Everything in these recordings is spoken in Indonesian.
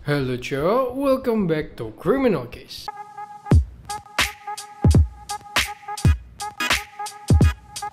Hello Joe, welcome back to Criminal Case.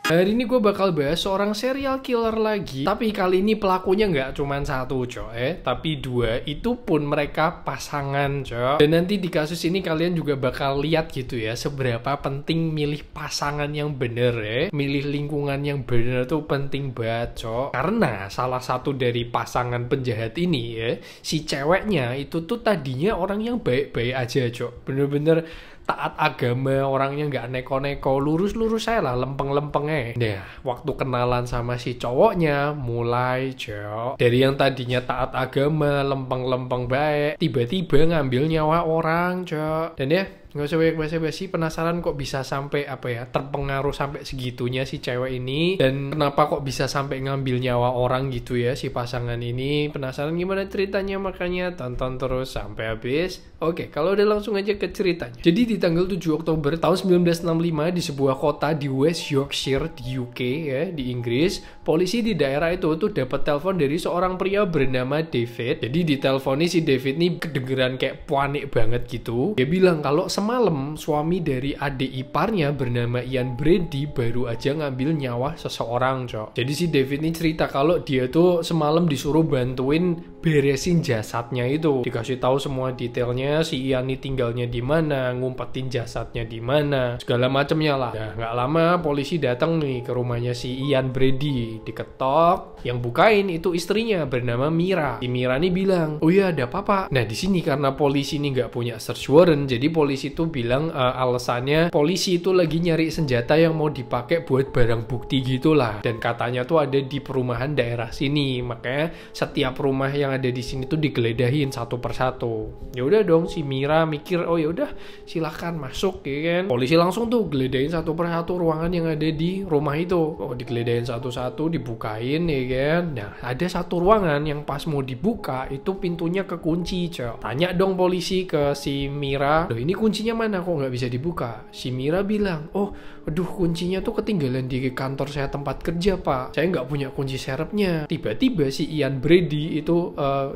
Hari ini gue bakal bahas seorang serial killer lagi. Tapi kali ini pelakunya nggak cuma satu coy, tapi dua. Itu pun mereka pasangan coy. Dan nanti di kasus ini kalian juga bakal lihat gitu ya, seberapa penting milih pasangan yang bener ya. Milih lingkungan yang bener tuh penting banget coy. Karena salah satu dari pasangan penjahat ini ya, si ceweknya itu tuh tadinya orang yang baik-baik aja coy. Bener-bener taat agama, orangnya nggak neko-neko, lurus-lurus saya lah, lempeng-lempengnya. Nah, waktu kenalan sama si cowoknya, mulai cok. Dari yang tadinya taat agama, lempeng-lempeng baik, tiba-tiba ngambil nyawa orang cok. Dan ya, nggak usah banyak basa-basi, penasaran kok bisa sampai terpengaruh sampai segitunya si cewek ini, dan kenapa kok bisa sampai ngambil nyawa orang gitu ya si pasangan ini. Penasaran gimana ceritanya? Makanya tonton terus sampai habis. Oke, kalau udah langsung aja ke ceritanya. Jadi di tanggal 7 Oktober tahun 1965 di sebuah kota di West Yorkshire di UK ya, di Inggris, polisi di daerah itu tuh dapat telepon dari seorang pria bernama David. Jadi di telepon ini si David nih kedengeran kayak panik banget gitu. Dia bilang kalau semalam suami dari adik iparnya bernama Ian Brady baru aja ngambil nyawa seseorang cok. Jadi si David ini cerita kalau dia tuh semalam disuruh bantuin beresin jasadnya itu. Dikasih tahu semua detailnya, si Ian ini tinggalnya di mana, ngumpetin jasadnya di mana, segala macamnya lah. Nah, nggak lama polisi datang nih ke rumahnya si Ian Brady, diketok. Yang bukain itu istrinya bernama Mira. Si Mira nih bilang, oh iya ada apa-apa. Nah di sini karena polisi ini nggak punya search warrant, jadi polisi itu bilang alasannya polisi itu lagi nyari senjata yang mau dipakai buat barang bukti gitulah. Dan katanya tuh ada di perumahan daerah sini, makanya setiap rumah yang ada di sini tuh digeledahin satu persatu. Ya udah dong, si Mira mikir, oh ya udah silahkan masuk ya kan. Polisi langsung tuh geledahin satu persatu ruangan yang ada di rumah itu. Oh digeledahin satu-satu, dibukain ya kan. Nah ada satu ruangan yang pas mau dibuka itu pintunya kekunci cok. Tanya dong polisi ke si Mira, loh ini kuncinya mana kok nggak bisa dibuka? Si Mira bilang, oh aduh kuncinya tuh ketinggalan di kantor saya tempat kerja pak, saya nggak punya kunci serepnya. Tiba-tiba si Ian Brady itu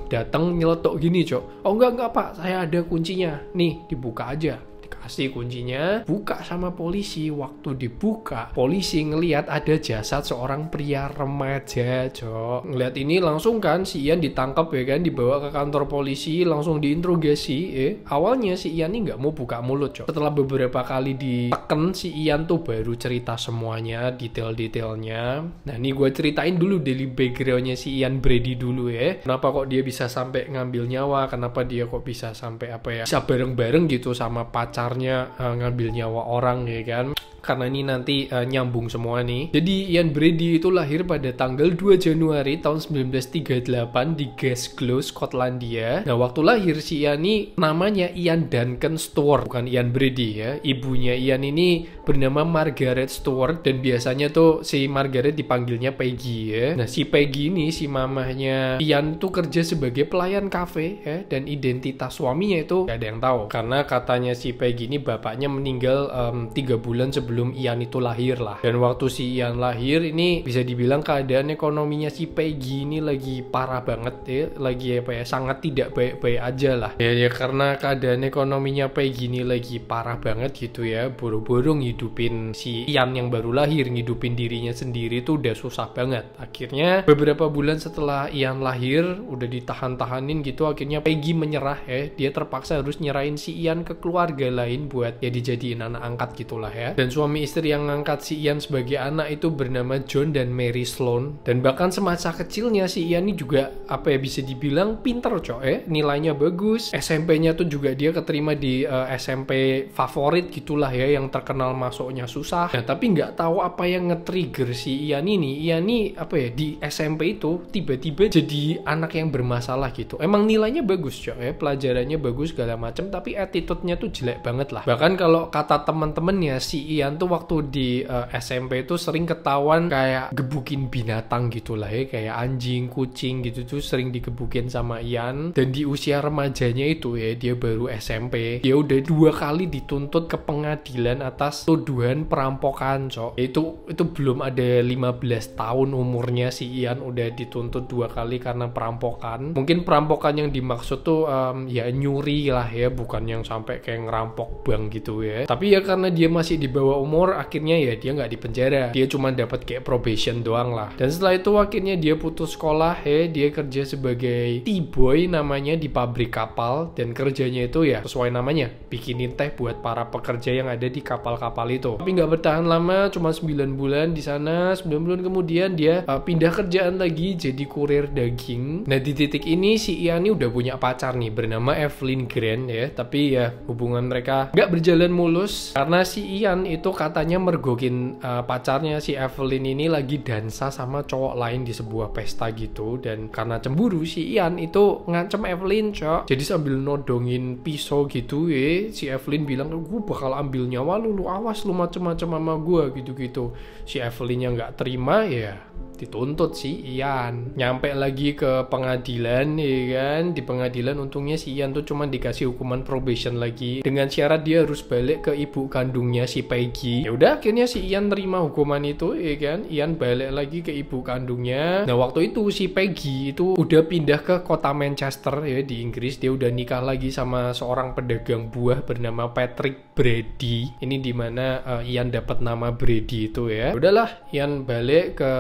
datang nyeletuk gini cok, oh enggak pak, saya ada kuncinya nih, dibuka aja. Kasih kuncinya, buka sama polisi. Waktu dibuka, polisi ngelihat ada jasad seorang pria remaja, cok. Ngelihat ini langsung kan si Ian ditangkap ya kan, dibawa ke kantor polisi, langsung diinterogasi. Awalnya si Ian ini nggak mau buka mulut, cok. Setelah beberapa kali diteken, si Ian tuh baru cerita semuanya, detail-detailnya. Nah ini gue ceritain dulu dari backgroundnya si Ian Brady dulu ya. Kenapa kok dia bisa sampai ngambil nyawa? Kenapa dia kok bisa sampai bisa bareng-bareng gitu sama pacar ngambil nyawa orang ya kan. Karena ini nanti nyambung semua nih. Jadi Ian Brady itu lahir pada tanggal 2 Januari tahun 1938 di Glasgow, Skotlandia. Nah waktu lahir si Ian ini namanya Ian Duncan Stewart, bukan Ian Brady ya. Ibunya Ian ini bernama Margaret Stewart, dan biasanya tuh si Margaret dipanggilnya Peggy ya. Nah si Peggy ini, si mamahnya Ian tuh kerja sebagai pelayan kafe ya, dan identitas suaminya itu gak ada yang tahu. Karena katanya si Peggy ini bapaknya meninggal 3 bulan sebelum Ian itu lahir lah. Dan waktu si Ian lahir ini bisa dibilang keadaan ekonominya si Peggy ini lagi parah banget ya, lagi sangat tidak baik-baik aja lah ya, karena keadaan ekonominya Peggy ini lagi parah banget gitu ya. Boro-boro ngidupin si Ian yang baru lahir, ngidupin dirinya sendiri tuh udah susah banget. Akhirnya beberapa bulan setelah Ian lahir, udah ditahan-tahanin gitu, akhirnya Peggy menyerah ya. Dia terpaksa harus nyerahin si Ian ke keluarga lain buat ya dijadiin anak angkat gitulah ya. Dan suami istri yang ngangkat si Ian sebagai anak itu bernama John dan Mary Sloan. Dan bahkan semasa kecilnya si Ian ini juga bisa dibilang pinter cok nilainya bagus. SMP-nya tuh juga dia keterima di SMP favorit gitulah ya, yang terkenal masuknya susah. Nah tapi nggak tahu apa yang nge-trigger si Ian ini. Ian ini di SMP itu tiba-tiba jadi anak yang bermasalah gitu. Emang nilainya bagus cok pelajarannya bagus segala macam, tapi attitude-nya tuh jelek banget lah. Bahkan kalau kata teman-temannya, si Ian Ian tuh waktu di SMP itu sering ketahuan kayak gebukin binatang gitu lah ya, kayak anjing, kucing gitu tuh sering digebukin sama Ian. Dan di usia remajanya itu ya, dia baru SMP, dia udah 2 kali dituntut ke pengadilan atas tuduhan perampokan, cok. Itu belum ada 15 tahun umurnya si Ian udah dituntut 2 kali karena perampokan. Mungkin perampokan yang dimaksud tuh ya nyuri lah ya, bukan yang sampai kayak ngerampok bank gitu ya. Tapi ya karena dia masih di bawah umur, akhirnya ya dia nggak dipenjara, dia cuma dapat kayak probation doang lah. Dan setelah itu akhirnya dia putus sekolah ya, dia kerja sebagai T-boy namanya di pabrik kapal. Dan kerjanya itu ya sesuai namanya, bikinin teh buat para pekerja yang ada di kapal-kapal itu. Tapi nggak bertahan lama, cuma 9 bulan di sana. 9 bulan kemudian dia pindah kerjaan lagi jadi kurir daging. Nah di titik ini si Ian ini udah punya pacar nih bernama Evelyn Grant ya. Tapi ya hubungan mereka nggak berjalan mulus karena si Ian itu katanya mergokin pacarnya si Evelyn ini lagi dansa sama cowok lain di sebuah pesta gitu. Dan karena cemburu si Ian itu ngancem Evelyn, cok. Jadi sambil nodongin pisau gitu ya, si Evelyn bilang, gue bakal ambil nyawa lu awas lu macem-macem sama gue gitu-gitu. Si Evelyn yang nggak terima ya dituntut si Ian. Nyampe lagi ke pengadilan ya kan. Di pengadilan untungnya si Ian tuh cuma dikasih hukuman probation lagi dengan syarat dia harus balik ke ibu kandungnya si Peggy. Ya udah akhirnya si Ian terima hukuman itu ya kan. Ian balik lagi ke ibu kandungnya. Nah waktu itu si Peggy itu udah pindah ke kota Manchester ya di Inggris. Dia udah nikah lagi sama seorang pedagang buah bernama Patrick Brady. Ini dimana Ian dapat nama Brady itu ya. Udahlah Ian balik ke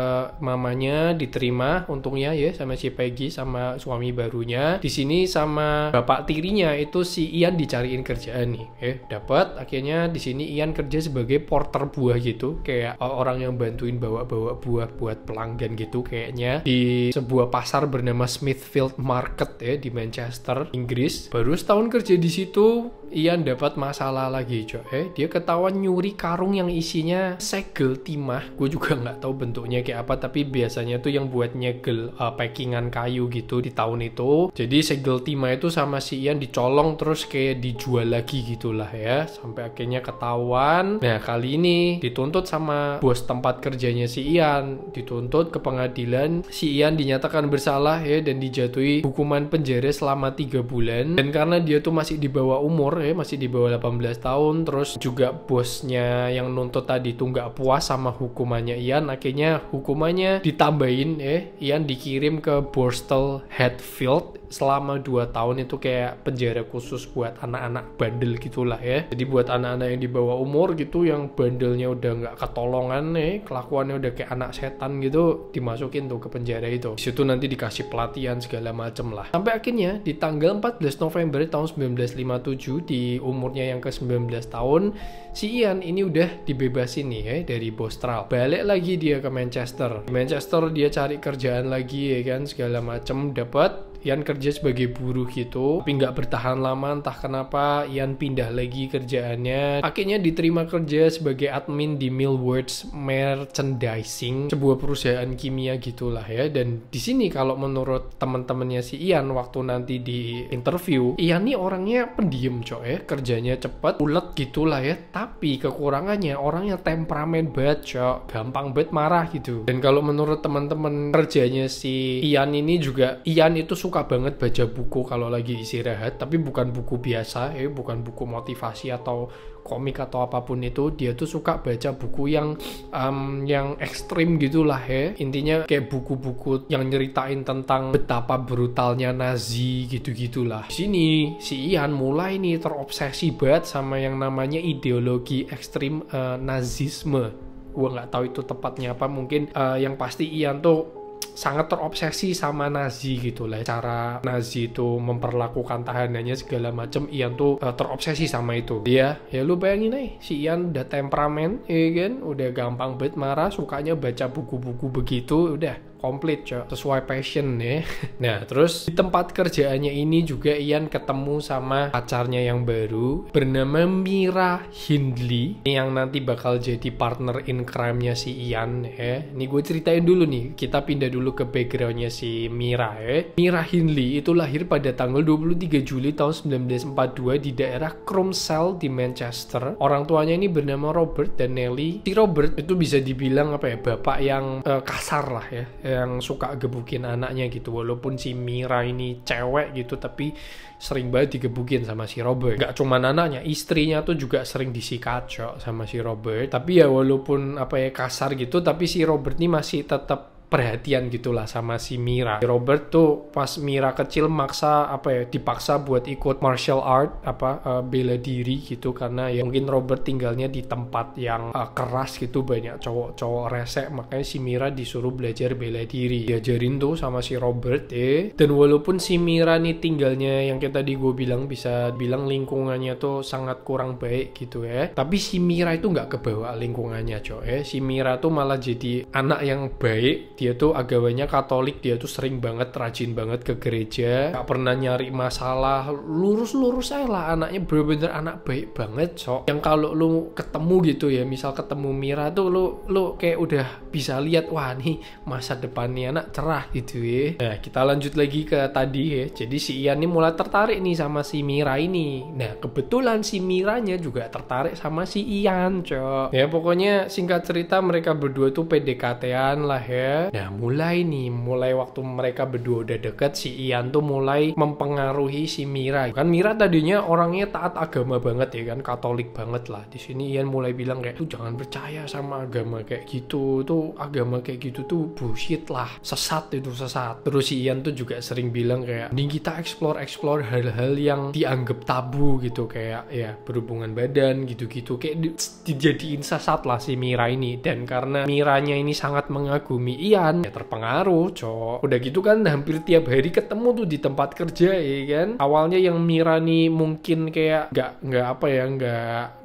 mamanya, diterima untungnya ya sama si Peggy sama suami barunya. Di sini sama bapak tirinya itu si Ian dicariin kerjaan nih. Dapat akhirnya di sini Ian kerja sebagai porter buah gitu, kayak orang yang bantuin bawa-bawa buah buat pelanggan gitu kayaknya di sebuah pasar bernama Smithfield Market ya di Manchester, Inggris. Baru setahun kerja di situ Ian dapat masalah lagi, cok. Dia ketahuan nyuri karung yang isinya segel timah. Gue juga nggak tahu bentuknya kayak apa, tapi biasanya tuh yang buat nyegel packingan kayu gitu di tahun itu. Jadi segel timah itu sama si Ian dicolong terus kayak dijual lagi gitulah ya, sampai akhirnya ketahuan. Nah kali ini dituntut sama bos tempat kerjanya si Ian, dituntut ke pengadilan. Si Ian dinyatakan bersalah ya dan dijatuhi hukuman penjara selama 3 bulan. Dan karena dia tuh masih di bawah umur ya, masih di bawah 18 tahun, terus juga bosnya yang nuntut tadi tuh nggak puas sama hukumannya Ian, akhirnya hukumannya ditambahin ya. Ian dikirim ke Borstal Hatfield selama 2 tahun, itu kayak penjara khusus buat anak-anak bandel gitulah ya. Jadi buat anak-anak yang di bawah umur gitu, yang bandelnya udah nggak ketolongan ya, kelakuannya udah kayak anak setan gitu, dimasukin tuh ke penjara itu. Di situ nanti dikasih pelatihan segala macem lah. Sampai akhirnya di tanggal 14 November tahun 1957 di umurnya yang ke-19 tahun, si Ian ini udah dibebasin nih ya dari Borstal. Balik lagi dia ke Manchester. Di Manchester dia cari kerjaan lagi ya kan, segala macem dapat. Ian kerja sebagai buruh gitu, tapi nggak bertahan lama, entah kenapa Ian pindah lagi kerjaannya. Akhirnya diterima kerja sebagai admin di Millwards Merchandising, sebuah perusahaan kimia gitulah ya. Dan di sini kalau menurut teman-temannya si Ian waktu nanti di interview, Ian nih orangnya pendiam, cok ya, kerjanya cepet, ulet gitulah ya. Tapi kekurangannya orangnya temperamen banget, cok, gampang banget marah gitu. Dan kalau menurut teman-teman kerjanya si Ian ini juga, Ian itu suka banget baca buku kalau lagi istirahat, tapi bukan buku biasa ya, bukan buku motivasi atau komik atau apapun itu. Dia tuh suka baca buku yang ekstrim gitulah ya. Intinya kayak buku-buku yang nyeritain tentang betapa brutalnya Nazi gitu-gitulah. Di sini si Ian mulai nih terobsesi banget sama yang namanya ideologi ekstrim Nazisme. Gua nggak tahu itu tepatnya apa, mungkin yang pasti Ian tuh sangat terobsesi sama Nazi gitu lah. Cara Nazi itu memperlakukan tahanannya segala macam, Ian tuh terobsesi sama itu. Dia ya lu bayangin aja, si Ian udah temperamen ya kan, udah gampang banget marah, sukanya baca buku-buku begitu, udah komplit cok, sesuai passion ya. Nah terus di tempat kerjaannya ini juga Ian ketemu sama pacarnya yang baru bernama Mira Hindley yang nanti bakal jadi partner in crime-nya si Ian ya. Ini gue ceritain dulu nih, kita pindah dulu ke background-nya si Mira ya. Mira Hindley itu lahir pada tanggal 23 Juli tahun 1942 di daerah Cromsell di Manchester. Orang tuanya ini bernama Robert dan Nellie. Si Robert itu bisa dibilang apa ya, bapak yang kasar lah ya, yang suka gebukin anaknya gitu. Walaupun si Mira ini cewek gitu, tapi sering banget digebukin sama si Robert. Gak cuma anaknya, istrinya tuh juga sering disikat cok sama si Robert. Tapi ya walaupun apa ya kasar gitu, tapi si Robert ini masih tetap perhatian gitulah sama si Mira. Robert tuh pas Mira kecil maksa apa ya, dipaksa buat ikut martial art bela diri gitu, karena ya mungkin Robert tinggalnya di tempat yang keras gitu, banyak cowok-cowok resek, makanya si Mira disuruh belajar bela diri, diajarin tuh sama si Robert Dan walaupun si Mira nih tinggalnya yang kayak tadi gue bilang, bisa bilang lingkungannya tuh sangat kurang baik gitu ya, tapi si Mira itu nggak kebawa lingkungannya si Mira tuh malah jadi anak yang baik. Dia tuh agamanya Katolik, dia tuh sering banget, rajin banget ke gereja, gak pernah nyari masalah, lurus-lurus aja lah anaknya, bener-bener anak baik banget yang kalau lu ketemu gitu ya, misal ketemu Mira tuh lu kayak udah bisa lihat, wah nih masa depannya anak cerah gitu ya. Nah kita lanjut lagi ke tadi ya, jadi si Ian nih mulai tertarik nih sama si Mira ini. Nah kebetulan si Miranya juga tertarik sama si Ian ya, pokoknya singkat cerita mereka berdua tuh PDKT-an lah ya. Nah mulai waktu mereka berdua udah deket, si Ian tuh mulai mempengaruhi si Mira. Kan Mira tadinya orangnya taat agama banget ya kan, Katolik banget lah. Di sini Ian mulai bilang kayak, tuh jangan percaya sama agama kayak gitu, tuh agama kayak gitu tuh bullshit lah, sesat itu sesat. Terus si Ian tuh juga sering bilang kayak, mending kita explore hal-hal yang dianggap tabu gitu, kayak ya berhubungan badan gitu-gitu, kayak dijadiin sesat lah si Mira ini. Dan karena Miranya ini sangat mengagumi Ian, ya terpengaruh udah gitu kan hampir tiap hari ketemu tuh di tempat kerja ya kan. Awalnya yang Mira nih mungkin kayak nggak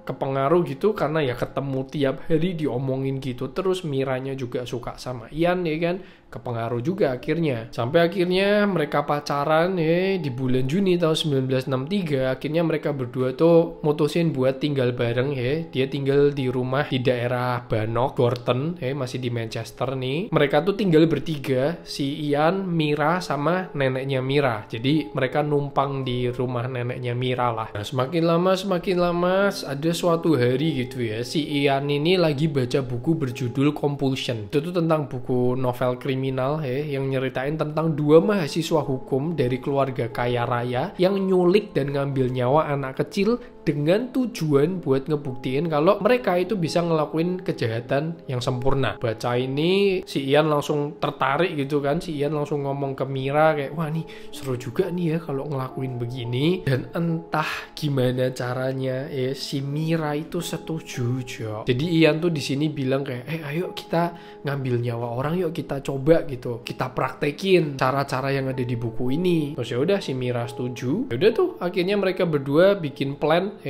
kepengaruh gitu, karena ya ketemu tiap hari diomongin gitu terus, Miranya juga suka sama Ian ya kan, kepengaruh juga akhirnya. Sampai akhirnya mereka pacaran di bulan Juni tahun 1963. Akhirnya mereka berdua tuh mutusin buat tinggal bareng Dia tinggal di rumah di daerah Bannock, Gorton masih di Manchester nih. Mereka tuh tinggal bertiga, si Ian, Mira, sama neneknya Mira. Jadi mereka numpang di rumah neneknya Mira lah. Nah semakin lama ada suatu hari gitu ya, si Ian ini lagi baca buku berjudul Compulsion. Itu tuh tentang buku novel kriminal yang nyeritain tentang dua mahasiswa hukum dari keluarga kaya raya yang nyulik dan ngambil nyawa anak kecil dengan tujuan buat ngebuktiin kalau mereka itu bisa ngelakuin kejahatan yang sempurna. Baca ini si Ian langsung tertarik gitu kan, si Ian langsung ngomong ke Mira kayak, wah nih seru juga nih ya kalau ngelakuin begini. Dan entah gimana caranya si Mira itu setuju Jadi Ian tuh di sini bilang kayak, ayo kita ngambil nyawa orang, yuk kita coba gitu, kita praktekin cara-cara yang ada di buku ini. Terus ya udah si Mira setuju. Ya udah tuh akhirnya mereka berdua bikin plan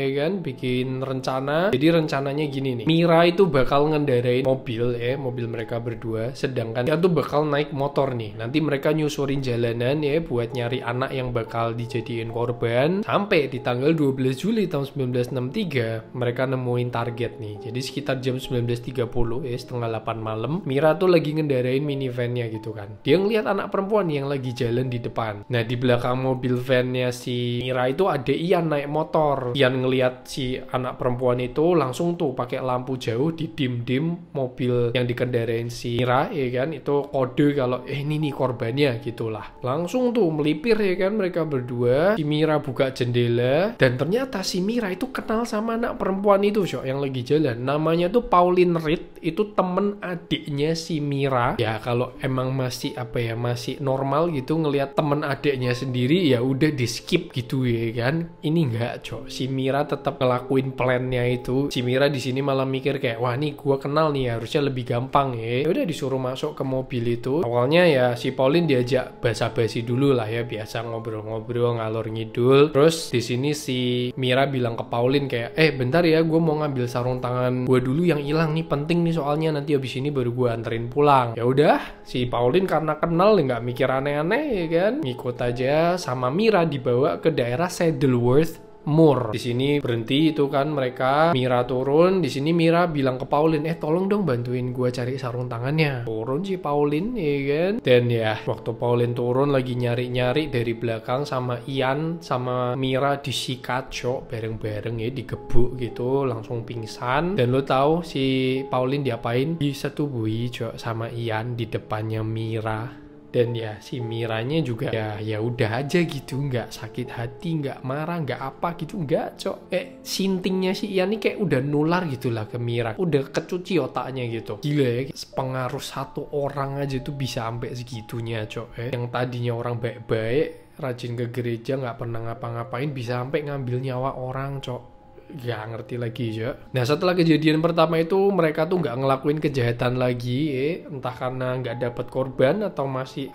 bikin rencana. Jadi rencananya gini nih, Mira itu bakal ngendarain mobil mereka berdua, sedangkan dia tuh bakal naik motor nih. Nanti mereka nyusurin jalanan buat nyari anak yang bakal dijadiin korban. Sampai di tanggal 12 Juli tahun 1963 mereka nemuin target nih. Jadi sekitar jam 19.30 setengah 8 malam, Mira tuh lagi ngendarain minivannya gitu kan. Dia ngeliat anak perempuan yang lagi jalan di depan. Nah di belakang mobil vannya si Mira itu ada Ian naik motor. Ian ngelihat si anak perempuan itu langsung tuh pakai lampu jauh di dim-dim mobil yang dikendarain si Mira kan, itu kode kalau ini nih korbannya gitulah. Langsung tuh melipir kan mereka berdua. Si Mira buka jendela dan ternyata si Mira itu kenal sama anak perempuan itu yang lagi jalan. Namanya tuh Pauline Reed, itu temen adiknya si Mira. Ya kalau emang masih masih normal gitu ngelihat temen adiknya sendiri, ya udah di skip gitu ya kan. Ini enggak si Mira tetap ngelakuin plannya itu. Si Mira di sini malah mikir kayak, wah nih gua kenal nih, harusnya lebih gampang ya. Udah disuruh masuk ke mobil itu. Awalnya ya si Pauline diajak basa-basi dulu lah ya, biasa ngobrol-ngobrol ngalor ngidul. Terus di sini si Mira bilang ke Pauline kayak, bentar ya, gue mau ngambil sarung tangan gue dulu yang hilang nih, penting nih soalnya nanti habis ini baru gue anterin pulang. Ya udah, si Pauline karena kenal nggak mikir aneh-aneh ya kan, ngikut aja sama Mira dibawa ke daerah Saddleworth Moor. Di sini berhenti itu kan mereka, Mira turun. Di sini Mira bilang ke Pauline, tolong dong bantuin gue cari sarung tangannya. Turun si Pauline ya kan. Dan ya waktu Pauline turun lagi nyari-nyari dari belakang sama Ian sama Mira disikat cok bareng-bareng ya, digebuk gitu langsung pingsan. Dan lo tahu si Pauline diapain? Disetubuhi cok sama Ian di depannya Mira. Dan ya si Miranya juga ya udah aja gitu, nggak sakit hati, nggak marah, nggak apa gitu, nggak cok. Sintingnya si Ian nih kayak udah nular gitulah ke Mira, udah kecuci otaknya gitu. Gila ya, pengaruh satu orang aja tuh bisa sampai segitunya cok. Yang tadinya orang baik-baik, rajin ke gereja, nggak pernah ngapa-ngapain, bisa sampai ngambil nyawa orang cok. Gak ngerti lagi ya. Nah setelah kejadian pertama itu mereka tuh nggak ngelakuin kejahatan lagi, entah karena nggak dapat korban atau masih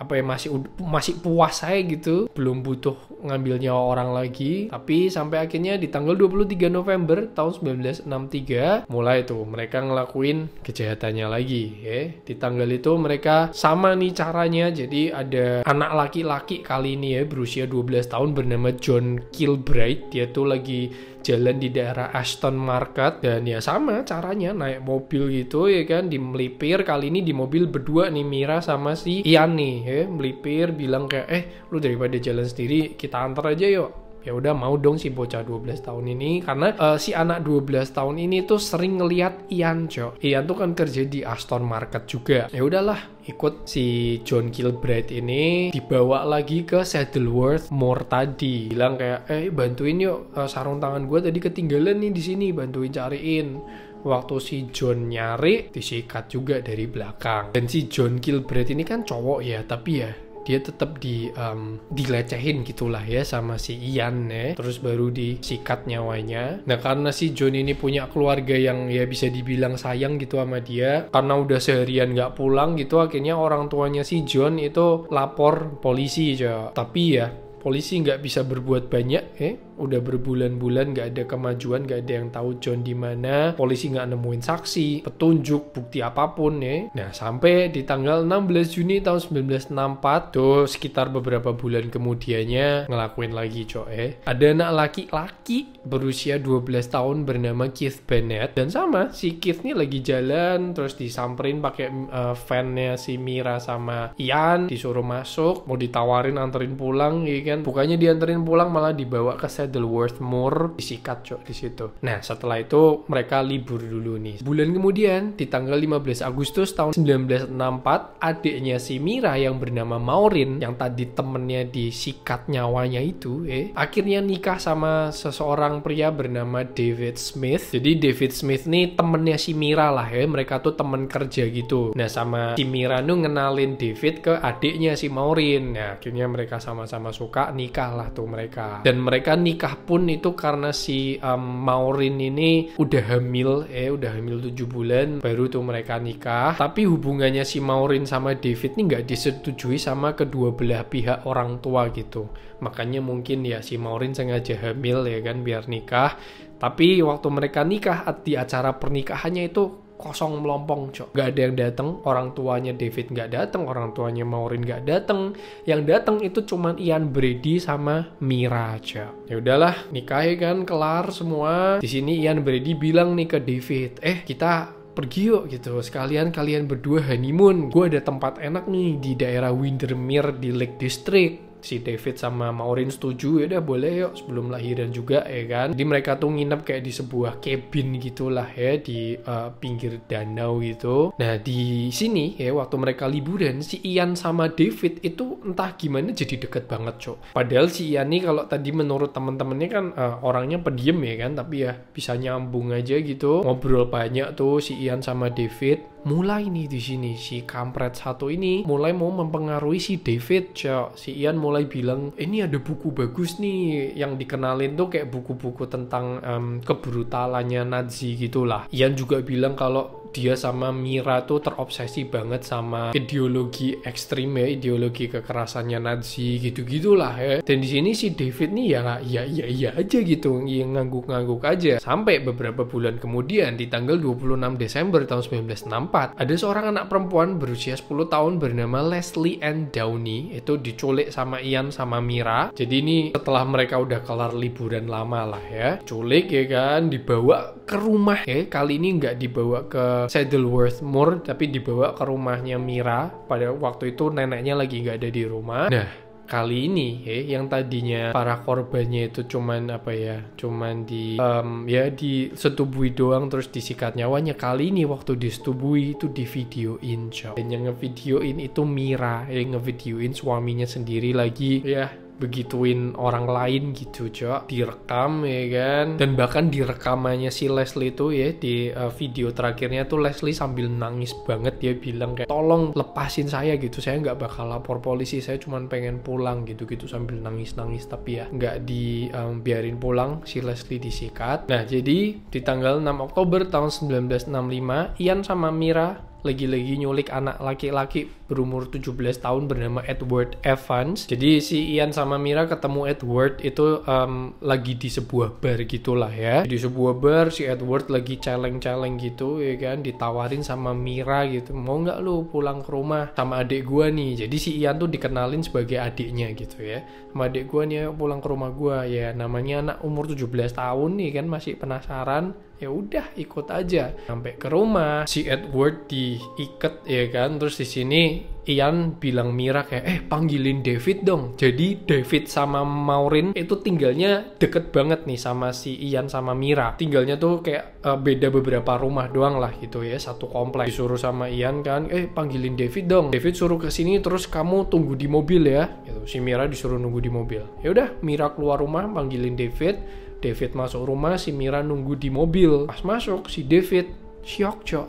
masih puas aja gitu, belum butuh ngambil nyawa orang lagi. Tapi sampai akhirnya di tanggal 23 November tahun 1963 mulai tuh mereka ngelakuin kejahatannya lagi. Di tanggal itu mereka sama nih caranya. Jadi ada anak laki-laki kali ini berusia 12 tahun bernama John Kilbride. Dia tuh lagi jalan di daerah Ashton Market, dan ya sama caranya naik mobil gitu ya kan, di melipir. Kali ini di mobil berdua nih Mira sama si Ian nih melipir, bilang kayak lu daripada jalan sendiri kita antar aja yuk. Ya udah mau dong si bocah 12 tahun ini, karena si anak 12 tahun ini tuh sering ngelihat Ian cok. Ian tuh kan kerja di Ashton Market juga. Ya udahlah, ikut si John Kilbride ini dibawa lagi ke Saddleworth Moor tadi. Bilang kayak bantuin yuk, sarung tangan gue tadi ketinggalan nih di sini, bantuin cariin. Waktu si John nyari, disikat juga dari belakang. Dan si John Kilbride ini kan cowok ya, tapi ya dia tetap dilecehin gitulah ya sama si Ian terus baru disikat nyawanya. Nah karena si John ini punya keluarga yang ya bisa dibilang sayang gitu sama dia, karena udah seharian nggak pulang gitu, akhirnya orang tuanya si John itu lapor polisi aja. Tapi ya polisi nggak bisa berbuat banyak udah berbulan-bulan nggak ada kemajuan, nggak ada yang tahu John di mana. Polisi nggak nemuin saksi, petunjuk, bukti apapun Nah sampai di tanggal 16 Juni tahun 1964 tuh sekitar beberapa bulan kemudiannya ngelakuin lagi ada anak laki-laki berusia 12 tahun bernama Keith Bennett. Dan sama si Keith nih lagi jalan terus disamperin pakai van-nya si Mira sama Ian, disuruh masuk, mau ditawarin anterin pulang ya kan. Bukannya dianterin pulang, malah dibawa ke Saddleworth Moor, disikat di situ. Nah setelah itu mereka libur dulu nih. Bulan kemudian di tanggal 15 Agustus tahun 1964 adiknya si Mira yang bernama Maureen, yang tadi temennya disikat nyawanya itu akhirnya nikah sama seseorang pria bernama David Smith. Jadi David Smith nih temennya si Mira lah mereka tuh temen kerja gitu. Nah sama si Mira tuh ngenalin David ke adiknya si Maureen. Nah akhirnya mereka sama-sama suka, nikah lah tuh mereka. Dan mereka nikah pun itu karena si Maureen ini udah hamil 7 bulan baru tuh mereka nikah. Tapi hubungannya si Maureen sama David ini nggak disetujui sama kedua belah pihak orang tua gitu. Makanya mungkin ya si Maureen sengaja hamil ya kan biar nikah. Tapi waktu mereka nikah di acara pernikahannya itu kosong melompong gak ada yang datang. Orang tuanya David gak datang, orang tuanya Maureen gak datang. Yang datang itu cuman Ian Brady sama Mira aja. Ya udahlah, nikah kan kelar semua. Di sini Ian Brady bilang nih ke David, kita pergi yuk gitu, sekalian kalian berdua honeymoon. Gue ada tempat enak nih di daerah Windermere di Lake District. Si David sama Maureen setuju, ya udah boleh yuk, sebelum lahiran juga ya kan. Jadi mereka tuh nginep kayak di sebuah cabin gitulah di pinggir danau gitu. Nah di sini waktu mereka liburan, si Ian sama David itu entah gimana jadi deket banget Padahal si Ian nih kalau tadi menurut temen-temennya kan orangnya pendiam ya kan, tapi ya bisa nyambung aja gitu, ngobrol banyak tuh si Ian sama David. Mulai nih di sini si kampret satu ini mulai mau mempengaruhi si David Si Ian mulai bilang, ini ada buku bagus nih yang dikenalin tuh kayak buku-buku tentang kebrutalannya Nazi gitulah. Ian juga bilang kalau dia sama Mira tuh terobsesi banget sama ideologi ekstrim ya, ideologi kekerasannya Nazi gitu-gitulah ya. Dan di sini si David nih ya aja gitu, yang ngangguk-ngangguk aja. Sampai beberapa bulan kemudian di tanggal 26 Desember tahun 1964, ada seorang anak perempuan berusia 10 tahun bernama Leslie Ann Downey itu diculik sama Ian sama Mira. Jadi ini setelah mereka udah kelar liburan lama lah ya, culik ya kan, dibawa ke rumah ya. Kali ini nggak dibawa ke Saddleworth Moor, tapi dibawa ke rumahnya Mira. Pada waktu itu neneknya lagi nggak ada di rumah. Nah, kali ini yang tadinya para korbannya itu cuman disetubui doang terus disikat nyawanya, kali ini waktu disetubui itu divideoin, coy. Dan yang ngevideoin itu Mira, yang ngevideoin suaminya sendiri lagi ya begituin orang lain gitu, cok. Direkam ya kan, dan bahkan direkamannya si Leslie tuh ya, di video terakhirnya tuh Leslie sambil nangis banget. Dia bilang kayak, tolong lepasin saya gitu, saya nggak bakal lapor polisi, saya cuma pengen pulang gitu-gitu, sambil nangis-nangis. Tapi ya nggak dibiarin pulang, si Leslie disikat. Nah, jadi di tanggal 6 Oktober tahun 1965, Ian sama Mira lagi-lagi nyulik anak laki-laki berumur 17 tahun bernama Edward Evans. Jadi si Ian sama Mira ketemu Edward itu lagi di sebuah bar gitulah ya. Di sebuah bar si Edward lagi celeng-celeng gitu ya kan, ditawarin sama Mira gitu, mau nggak lu pulang ke rumah sama adik gua nih. Jadi si Ian tuh dikenalin sebagai adiknya gitu ya, sama adik gua nih, pulang ke rumah gua ya. Namanya anak umur 17 tahun nih kan, masih penasaran. Ya udah ikut aja. Sampai ke rumah si Edward diikat ya kan. Terus di sini Ian bilang Mira kayak panggilin David dong. Jadi David sama Maureen itu tinggalnya deket banget nih sama si Ian sama Mira. Tinggalnya tuh kayak beda beberapa rumah doang lah gitu ya, satu komplek. Disuruh sama Ian kan, panggilin David dong. David suruh kesini, terus kamu tunggu di mobil ya. Gitu. Si Mira disuruh nunggu di mobil. Ya udah, Mira keluar rumah panggilin David. David masuk rumah, si Mira nunggu di mobil. Pas masuk, si David syok, cok.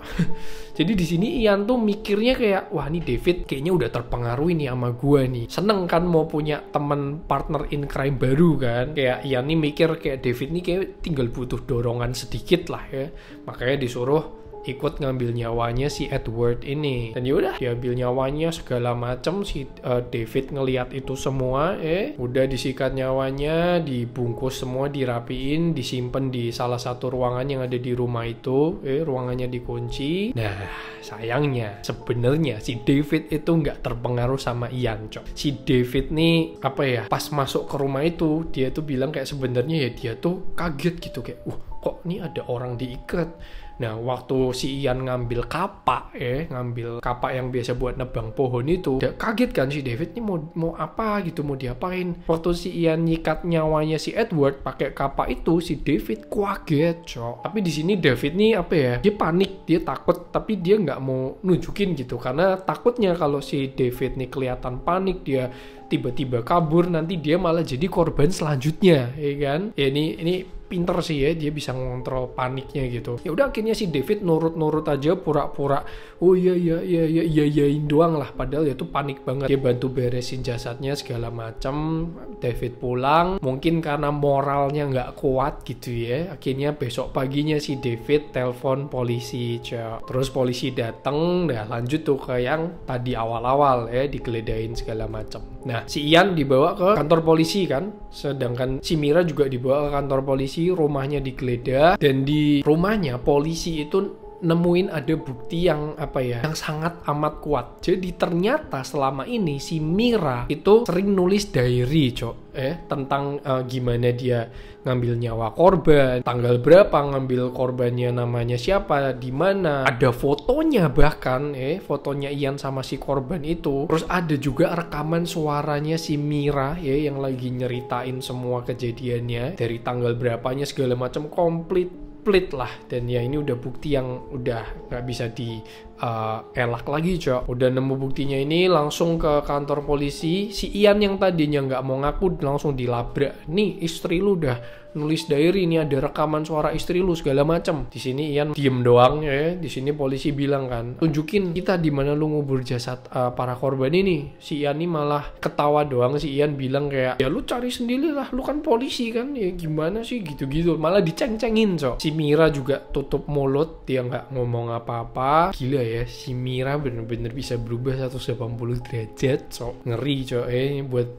Jadi di sini Ian tuh mikirnya kayak, wah ini David kayaknya udah terpengaruh nih sama gua nih. Seneng kan mau punya temen partner in crime baru kan. Kayak Ian nih mikir kayak David nih kayak tinggal butuh dorongan sedikit lah ya. Makanya disuruh ikut ngambil nyawanya si Edward ini. Dan yaudah, diambil nyawanya segala macam. Si David ngeliat itu semua, udah disikat nyawanya, dibungkus semua, dirapiin, disimpan di salah satu ruangan yang ada di rumah itu. Ruangannya dikunci. Nah, sayangnya sebenarnya si David itu nggak terpengaruh sama Ian, cok. Si David nih pas masuk ke rumah itu, dia tuh bilang kayak sebenarnya ya dia tuh kaget gitu, kayak kok nih ada orang diikat. Nah, waktu si Ian ngambil kapak yang biasa buat nebang pohon itu, dia kaget kan si David ini mau apa gitu, mau diapain. Waktu si Ian nyikat nyawanya si Edward pakai kapak itu, si David kaget, cok. Tapi di sini David nih dia panik, dia takut, tapi dia nggak mau nunjukin gitu, karena takutnya kalau si David nih kelihatan panik, dia tiba-tiba kabur, nanti dia malah jadi korban selanjutnya, ya kan? Ya ini pinter sih ya, dia bisa ngontrol paniknya gitu. Ya udah, akhirnya si David nurut aja, pura-pura iyain doang lah, padahal ya tuh panik banget. Dia bantu beresin jasadnya segala macam. David pulang, mungkin karena moralnya nggak kuat gitu ya. Akhirnya besok paginya si David telepon polisi, cok. Terus polisi datang, lanjut tuh ke yang tadi awal-awal digeledahin segala macam. Nah, si Ian dibawa ke kantor polisi kan, sedangkan si Mira juga dibawa ke kantor polisi, rumahnya digeledah, dan di rumahnya polisi itu nemuin ada bukti yang yang sangat amat kuat. Jadi ternyata selama ini si Mira itu sering nulis diary, cok, tentang gimana dia ngambil nyawa korban, tanggal berapa ngambil korbannya, namanya siapa, di mana, ada fotonya bahkan, fotonya Ian sama si korban itu. Terus ada juga rekaman suaranya si Mira yang lagi nyeritain semua kejadiannya, dari tanggal berapanya segala macam, komplit lah. Dan ya ini udah bukti yang udah nggak bisa elak lagi, cok. Udah nemu buktinya, ini langsung ke kantor polisi. Si Ian yang tadinya nggak mau ngaku langsung dilabrak. Nih istri lu udah nulis diary, ini ada rekaman suara istri lu segala macam. Di sini Ian diem doang ya. Di sini polisi bilang kan, tunjukin kita di mana lu ngubur jasad para korban ini. Si Ian ini malah ketawa doang. Si Ian bilang kayak, ya lu cari sendiri lah, lu kan polisi kan, ya gimana sih gitu-gitu. Malah diceng-cengin si Mira juga tutup mulut, dia nggak ngomong apa-apa. Gila ya, si Mira bener-bener bisa berubah 180 derajat. Ngeri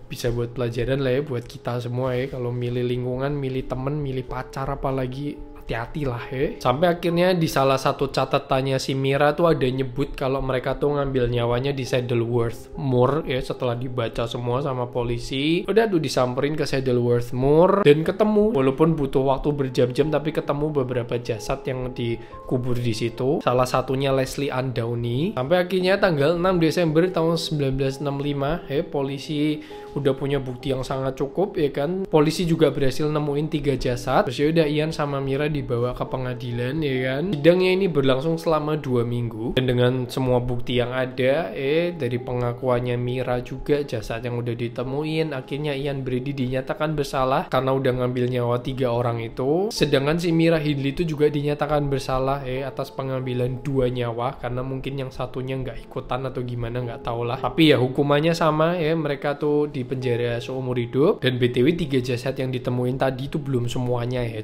bisa buat pelajaran lah ya buat kita semua ya. Kalau milih lingkungan, milih temen, milih pacar apalagi, hati-hati lah ya. Sampai akhirnya di salah satu catatannya si Mira tuh ada nyebut kalau mereka tuh ngambil nyawanya di Saddleworth Moor ya. Setelah dibaca semua sama polisi, udah tuh disamperin ke Saddleworth Moor dan ketemu, walaupun butuh waktu berjam-jam, tapi ketemu beberapa jasad yang dikubur di situ. Salah satunya Leslie Ann Downey. Sampai akhirnya tanggal 6 Desember tahun 1965 ya, polisi udah punya bukti yang sangat cukup ya kan. Polisi juga berhasil nemuin 3 jasad. Terus ya udah Ian sama Mira dibawa ke pengadilan ya kan. Sidangnya ini berlangsung selama 2 minggu dan dengan semua bukti yang ada dari pengakuannya Mira juga, jasad yang udah ditemuin, akhirnya Ian Brady dinyatakan bersalah karena udah ngambil nyawa 3 orang itu. Sedangkan si Mira Hindley itu juga dinyatakan bersalah atas pengambilan 2 nyawa karena mungkin yang satunya nggak ikutan atau gimana, nggak tahu lah. Tapi ya hukumannya sama ya, mereka tuh di penjara seumur hidup. Dan BTW 3 jasad yang ditemuin tadi itu belum semuanya ya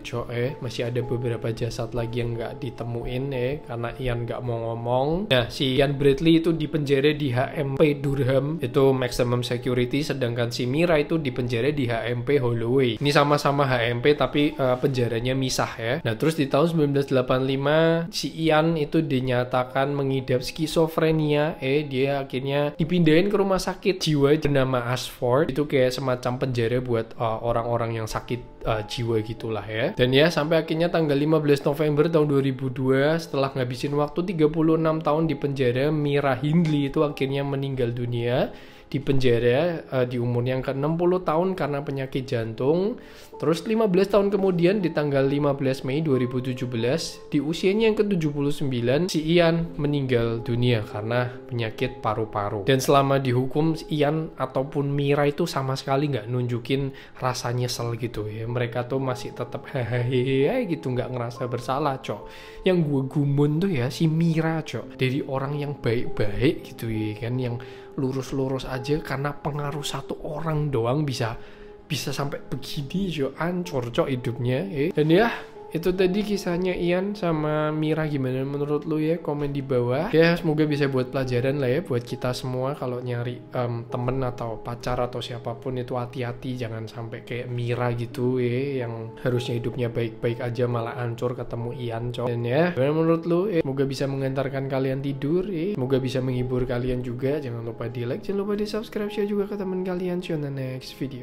masih ada beberapa jasad lagi yang nggak ditemuin karena Ian nggak mau ngomong. Nah, si Ian Bradley itu dipenjara di HMP Durham, itu maximum security, sedangkan si Mira itu dipenjara di HMP Holloway. Ini sama-sama HMP tapi penjaranya misah ya. Nah, terus di tahun 1985 si Ian itu dinyatakan mengidap skizofrenia. Dia akhirnya dipindahin ke rumah sakit jiwa bernama Ashford. Itu kayak semacam penjara buat orang-orang yang sakit jiwa gitulah ya. Dan ya sampai akhirnya tanggal 15 November tahun 2002, setelah ngabisin waktu 36 tahun di penjara, Mira Hindley itu akhirnya meninggal dunia di penjara di umur yang ke-60 tahun karena penyakit jantung. Terus 15 tahun kemudian di tanggal 15 Mei 2017 di usianya yang ke-79 si Ian meninggal dunia karena penyakit paru-paru. Dan selama dihukum Ian ataupun Mira itu sama sekali nggak nunjukin rasa nyesel gitu ya. Mereka tuh masih tetap hehehe gitu, nggak ngerasa bersalah Yang gue gumun tuh ya si Mira dari orang yang baik-baik gitu ya kan, yang lurus-lurus aja, karena pengaruh satu orang doang bisa sampai begini hancur hidupnya Dan ya itu tadi kisahnya Ian sama Mira. Gimana menurut lu ya? Komen di bawah ya. Semoga bisa buat pelajaran lah ya buat kita semua. Kalau nyari temen atau pacar atau siapapun itu hati-hati, jangan sampai kayak Mira gitu yang harusnya hidupnya baik-baik aja malah hancur ketemu Ian Dan ya gimana menurut lu semoga bisa mengantarkan kalian tidur semoga bisa menghibur kalian juga. Jangan lupa di like, jangan lupa di subscribe, share juga ke teman kalian. See you on the next video.